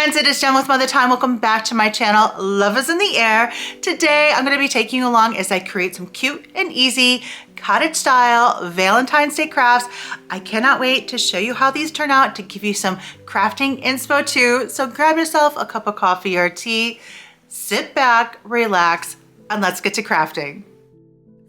friends, it is Jen with Mother Time. Welcome back to my channel, Love is in the Air. Today, I'm gonna be taking you along as I create some cute and easy cottage style Valentine's Day crafts. I cannot wait to show you how these turn out, to give you some crafting inspo too. So grab yourself a cup of coffee or tea, sit back, relax, and let's get to crafting.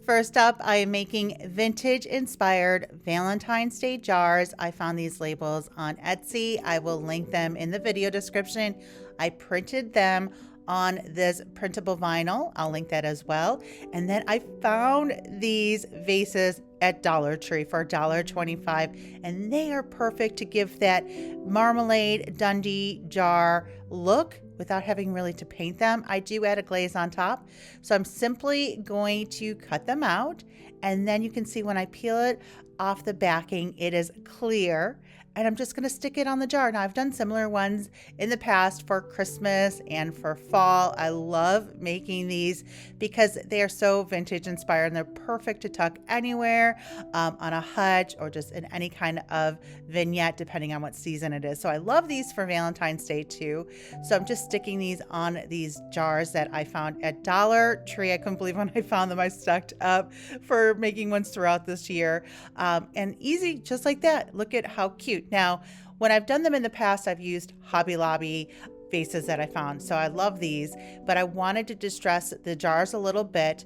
First up, I am making vintage inspired Valentine's Day jars. I found these labels on Etsy. I will link them in the video description. I printed them on this printable vinyl. I'll link that as well. And then I found these vases at Dollar Tree for $1.25, and they are perfect to give that marmalade Dundee jar look without having really to paint them. I do add a glaze on top. So I'm simply going to cut them out, and then you can see when I peel it off the backing, it is clear. And I'm just gonna stick it on the jar. Now I've done similar ones in the past for Christmas and for fall. I love making these because they are so vintage inspired and they're perfect to tuck anywhere, on a hutch or just in any kind of vignette, depending on what season it is. So I love these for Valentine's Day too. So I'm just sticking these on these jars that I found at Dollar Tree. I couldn't believe when I found them. I stocked up for making ones throughout this year. And easy, just like that. Look at how cute. Now, when I've done them in the past, I've used Hobby Lobby vases that I found. So I love these, but I wanted to distress the jars a little bit.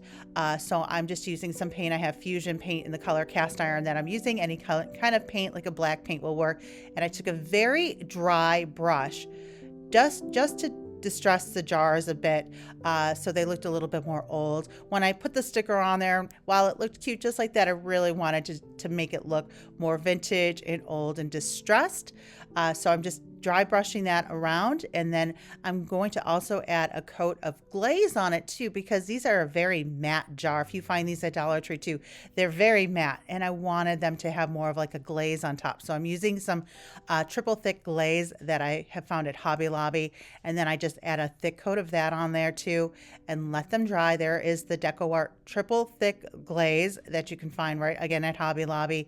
So I'm just using some paint. I have Fusion paint in the color cast iron that I'm using. Any kind of paint, like a black paint will work. And I took a very dry brush just to distress the jars a bit, so they looked a little bit more old. When I put the sticker on there, while it looked cute just like that, I really wanted to make it look more vintage and old and distressed. So I'm just dry brushing that around, and then I'm going to also add a coat of glaze on it too, because these are a very matte jar. If you find these at Dollar Tree too, they're very matte, and I wanted them to have more of like a glaze on top. So I'm using some triple thick glaze that I have found at Hobby Lobby, and then I just add a thick coat of that on there too and let them dry. There is the decor triple thick glaze that you can find right again at Hobby Lobby.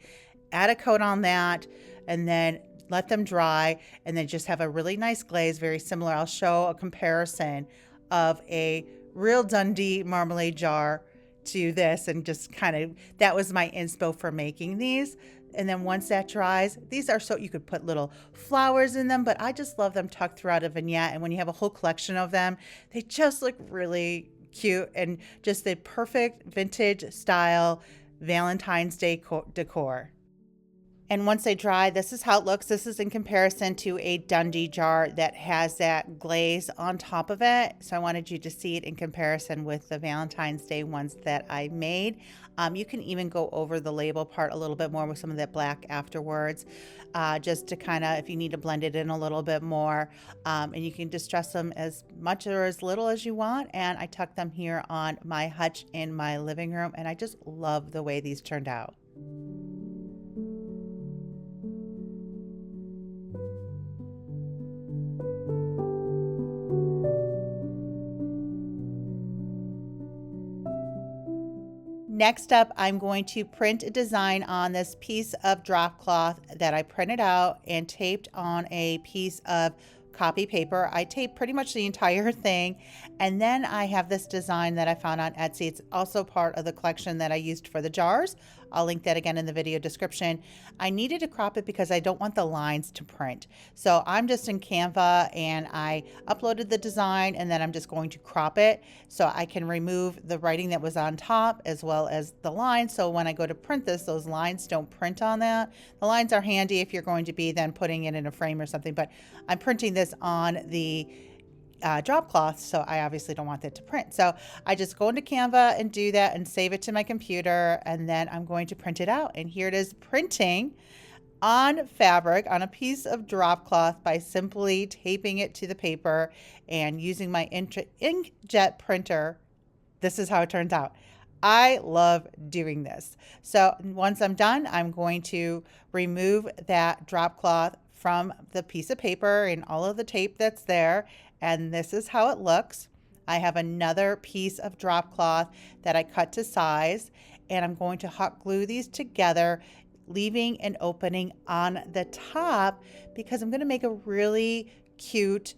Add a coat on that and then let them dry, and then just have a really nice glaze, very similar. I'll show a comparison of a real Dundee marmalade jar to this, and just kind of, that was my inspo for making these. And then once that dries, these are so, you could put little flowers in them, but I just love them tucked throughout a vignette. And when you have a whole collection of them, they just look really cute and just the perfect vintage style Valentine's Day decor. And once they dry, this is how it looks. This is in comparison to a Dundee jar that has that glaze on top of it. So I wanted you to see it in comparison with the Valentine's Day ones that I made. You can even go over the label part a little bit more with some of that black afterwards, just to kind of, if you need to blend it in a little bit more. And you can distress them as much or as little as you want. And I tucked them here on my hutch in my living room, and I just love the way these turned out. Next up, I'm going to print a design on this piece of drop cloth that I printed out and taped on a piece of copy paper. I taped pretty much the entire thing, and then I have this design that I found on Etsy. It's also part of the collection that I used for the jars. I'll link that again in the video description. I needed to crop it because I don't want the lines to print. So I'm just in Canva, and I uploaded the design, and then I'm just going to crop it so I can remove the writing that was on top as well as the lines. So when I go to print this, those lines don't print on that. The lines are handy if you're going to be then putting it in a frame or something, but I'm printing this on the drop cloth, so I obviously don't want that to print. So I just go into Canva and do that and save it to my computer, and then I'm going to print it out. And here it is, printing on fabric on a piece of drop cloth by simply taping it to the paper and using my inkjet printer. This is how it turns out. I love doing this. So once I'm done, I'm going to remove that drop cloth from the piece of paper and all of the tape that's there. And this is how it looks. I have another piece of drop cloth that I cut to size, and I'm going to hot glue these together, leaving an opening on the top because I'm going to make a really cute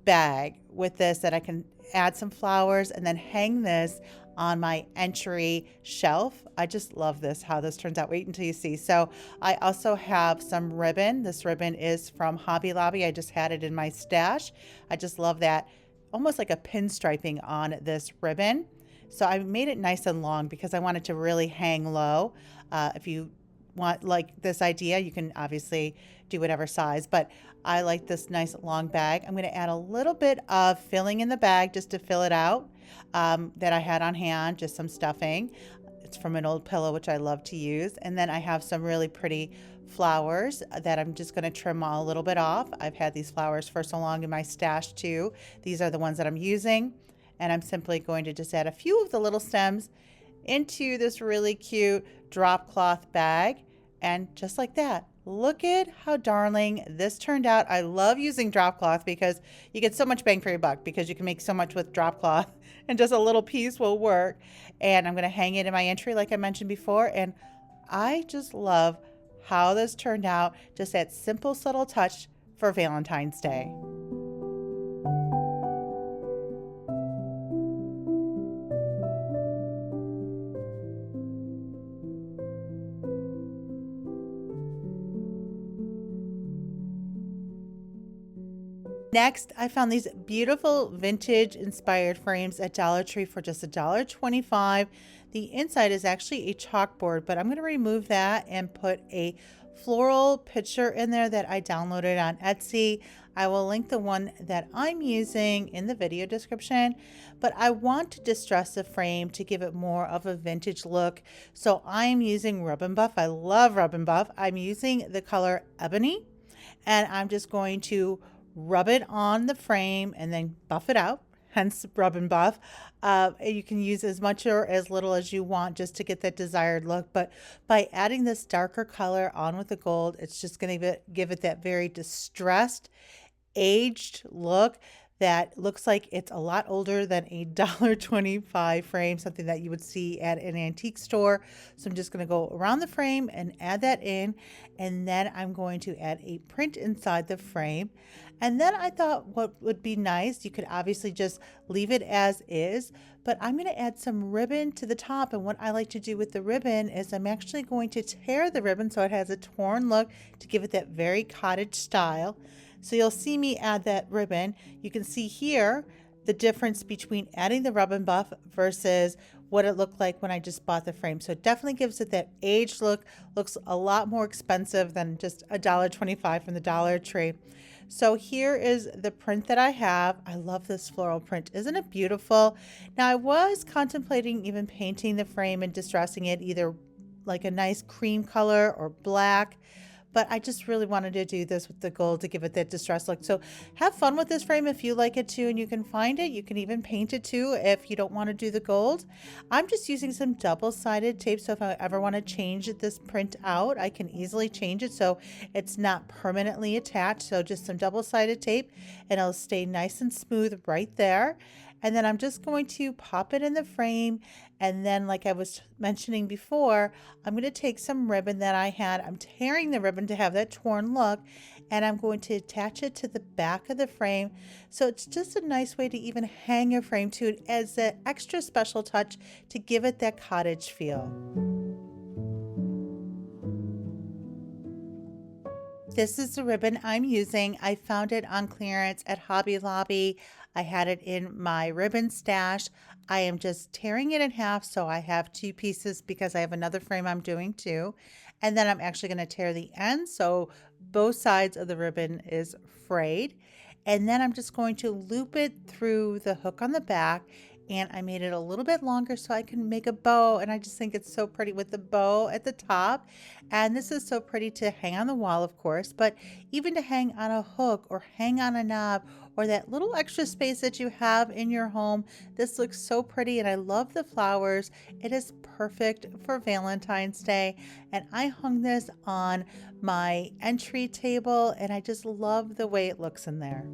bag with this that I can add some flowers and then hang this on my entry shelf. I just love this, how this turns out. Wait until you see. So I also have some ribbon. This ribbon is from Hobby Lobby. I just had it in my stash. I just love that, almost like a pinstriping on this ribbon. So I made it nice and long because I wanted to really hang low. If you want like this idea, you can obviously do whatever size, but I like this nice long bag. I'm going to add a little bit of filling in the bag just to fill it out, that I had on hand, just some stuffing. It's from an old pillow, which I love to use. And then I have some really pretty flowers that I'm just going to trim a little bit off. I've had these flowers for so long in my stash too. These are the ones that I'm using. And I'm simply going to just add a few of the little stems into this really cute drop cloth bag. And just like that, look at how darling this turned out. I love using drop cloth because you get so much bang for your buck, because you can make so much with drop cloth and just a little piece will work. And I'm going to hang it in my entry like I mentioned before. And I just love how this turned out. Just that simple, subtle touch for Valentine's Day. Next, I found these beautiful vintage inspired frames at Dollar Tree for just $1.25. The inside is actually a chalkboard, but I'm going to remove that and put a floral picture in there that I downloaded on Etsy. I will link the one that I'm using in the video description, but I want to distress the frame to give it more of a vintage look. So I'm using Rub and Buff. I love Rub and Buff. I'm using the color Ebony, and I'm just going to rub it on the frame and then buff it out, hence rub and buff. You can use as much or as little as you want just to get that desired look, but by adding this darker color on with the gold, it's just going to give it that very distressed, aged look that looks like it's a lot older than a $1.25 frame, something that you would see at an antique store. So I'm just going to go around the frame and add that in, and then I'm going to add a print inside the frame. And then I thought what would be nice, you could obviously just leave it as is, but I'm going to add some ribbon to the top. And what I like to do with the ribbon is I'm actually going to tear the ribbon so it has a torn look to give it that very cottage style. So you'll see me add that ribbon. You can see here the difference between adding the Rub and Buff versus what it looked like when I just bought the frame. So it definitely gives it that aged look. Looks a lot more expensive than just $1.25 from the Dollar Tree. So here is the print that I have. I love this floral print. Isn't it beautiful? Now I was contemplating even painting the frame and distressing it either like a nice cream color or black, but I just really wanted to do this with the gold to give it that distressed look. So have fun with this frame if you like it too, and you can find it. You can even paint it too if you don't want to do the gold. I'm just using some double-sided tape, so if I ever want to change this print out, I can easily change it so it's not permanently attached. So just some double-sided tape, and it'll stay nice and smooth right there. And then I'm just going to pop it in the frame. And then, like I was mentioning before, I'm going to take some ribbon that I had. I'm tearing the ribbon to have that torn look, and I'm going to attach it to the back of the frame. So it's just a nice way to even hang a frame to it as an extra special touch to give it that cottage feel. This is the ribbon I'm using. I found it on clearance at Hobby Lobby. I had it in my ribbon stash. I am just tearing it in half so I have two pieces because I have another frame I'm doing too. And then I'm actually going to tear the end so both sides of the ribbon is frayed. And then I'm just going to loop it through the hook on the back, and I made it a little bit longer so I can make a bow, and I just think it's so pretty with the bow at the top. And this is so pretty to hang on the wall, of course, but even to hang on a hook or hang on a knob or that little extra space that you have in your home. This looks so pretty, and I love the flowers. It is perfect for Valentine's Day, and I hung this on my entry table, and I just love the way it looks in there.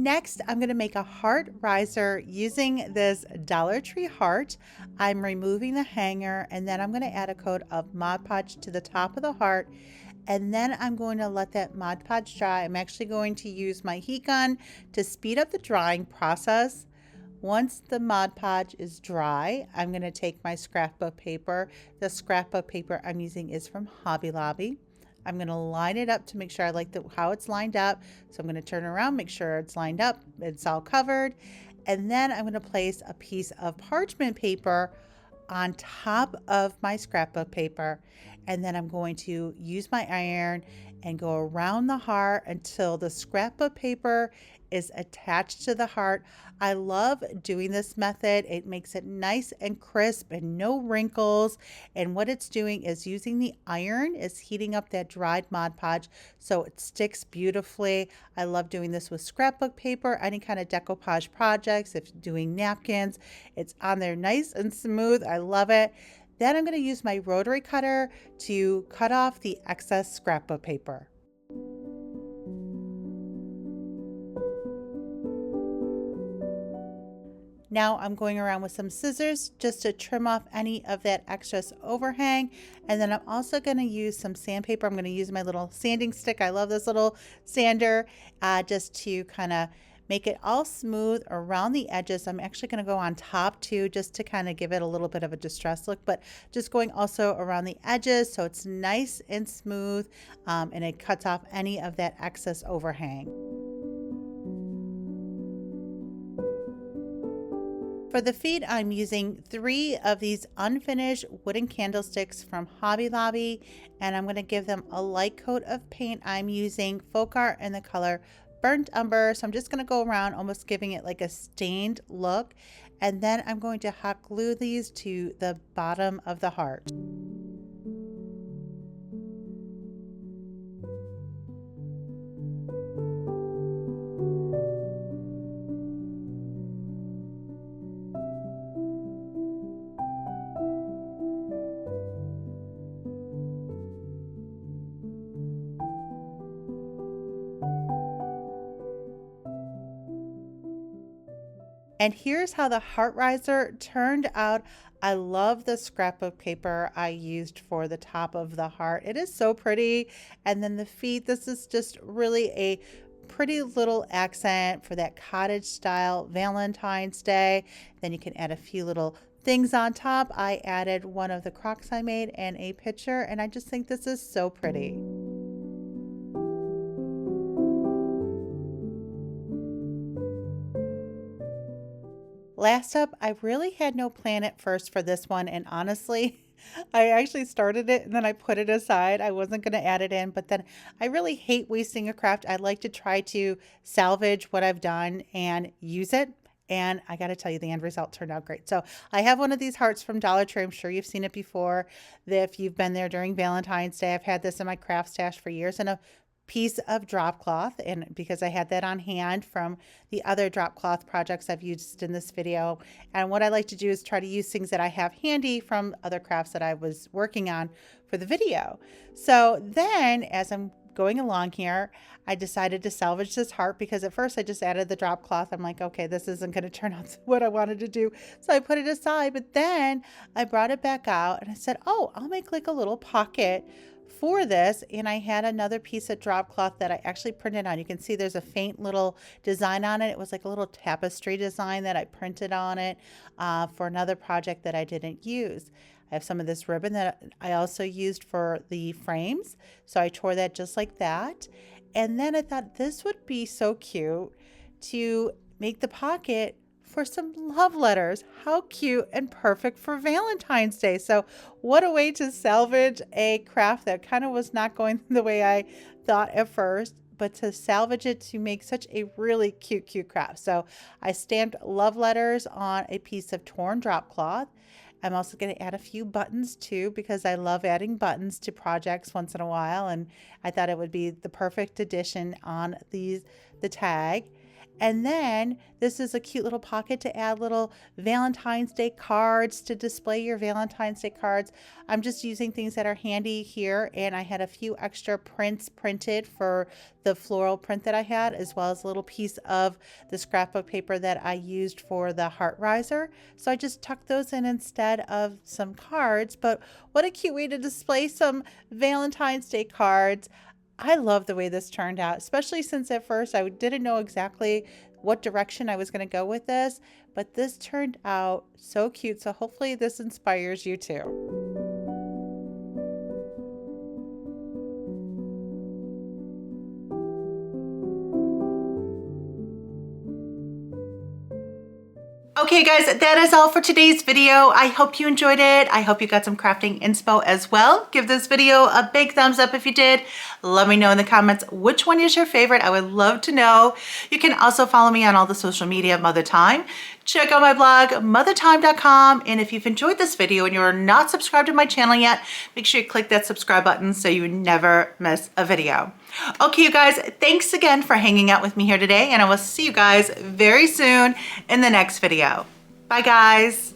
Next, I'm going to make a heart riser using this Dollar Tree heart. I'm removing the hanger, and then I'm going to add a coat of Mod Podge to the top of the heart, and then I'm going to let that Mod Podge dry. I'm actually going to use my heat gun to speed up the drying process. Once the Mod Podge is dry, I'm going to take my scrapbook paper. The scrapbook paper I'm using is from Hobby Lobby. I'm going to line it up to make sure I like how it's lined up. So I'm going to turn around, make sure it's lined up, it's all covered. And then I'm going to place a piece of parchment paper on top of my scrapbook paper. And then I'm going to use my iron and go around the heart until the scrapbook paper is attached to the heart. I love doing this method. It makes it nice and crisp and no wrinkles. And what it's doing is using the iron is heating up that dried Mod Podge so it sticks beautifully. I love doing this with scrapbook paper, any kind of decoupage projects, if doing napkins, it's on there nice and smooth. I love it. Then I'm going to use my rotary cutter to cut off the excess scrapbook paper. Now I'm going around with some scissors just to trim off any of that excess overhang. And then I'm also going to use some sandpaper. I'm going to use my little sanding stick. I love this little sander just to kind of make it all smooth around the edges. I'm actually going to go on top too, just to kind of give it a little bit of a distressed look, but just going also around the edges so it's nice and smooth and it cuts off any of that excess overhang. For the feet, I'm using 3 of these unfinished wooden candlesticks from Hobby Lobby, and I'm going to give them a light coat of paint. I'm using Folk Art in the color Burnt Umber, so I'm just going to go around almost giving it like a stained look, and then I'm going to hot glue these to the bottom of the heart. And here's how the heart riser turned out. I love the scrapbook paper I used for the top of the heart. It is so pretty. And then the feet, this is just really a pretty little accent for that cottage style Valentine's Day. Then you can add a few little things on top. I added one of the Crocs I made and a picture, and I just think this is so pretty. Last up, I really had no plan at first for this one, and honestly, I actually started it and then I put it aside. I wasn't going to add it in, but then I really hate wasting a craft. I like to try to salvage what I've done and use it. And I got to tell you, the end result turned out great. So I have one of these hearts from Dollar Tree. I'm sure you've seen it before. If you've been there during Valentine's Day, I've had this in my craft stash for years, and a piece of drop cloth, and because I had that on hand from the other drop cloth projects I've used in this video. And what I like to do is try to use things that I have handy from other crafts that I was working on for the video. So then as I'm going along here, I decided to salvage this heart because at first I just added the drop cloth. I'm like, okay, this isn't going to turn out what I wanted to do. So I put it aside, but then I brought it back out and I said, oh, I'll make like a little pocket for this. And I had another piece of drop cloth that I actually printed on. You can see there's a faint little design on it. It was like a little tapestry design that I printed on it for another project that I didn't use. I have some of this ribbon that I also used for the frames. So I tore that just like that. And then I thought this would be so cute to make the pocket for some love letters. How cute and perfect for Valentine's Day. So what a way to salvage a craft that kind of was not going the way I thought at first, but to salvage it to make such a really cute craft. So I stamped love letters on a piece of torn drop cloth. I'm also going to add a few buttons too, because I love adding buttons to projects once in a while, and I thought it would be the perfect addition on the tag. And then this is a cute little pocket to add little Valentine's Day cards, to display your Valentine's Day cards. I'm just using things that are handy here, and I had a few extra prints printed for the floral print that I had, as well as a little piece of the scrapbook paper that I used for the heart riser. So I just tucked those in instead of some cards. But what a cute way to display some Valentine's Day cards. I love the way this turned out, especially since at first I didn't know exactly what direction I was going to go with this, but this turned out so cute. So hopefully this inspires you too. Okay guys, that is all for today's video. I hope you enjoyed it. I hope you got some crafting inspo as well. Give this video a big thumbs up if you did. Let me know in the comments which one is your favorite. I would love to know. You can also follow me on all the social media, Mother Time. Check out my blog, mothertime.com. And if you've enjoyed this video and you're not subscribed to my channel yet, make sure you click that subscribe button so you never miss a video. Okay, you guys, thanks again for hanging out with me here today, and I will see you guys very soon in the next video. Bye, guys.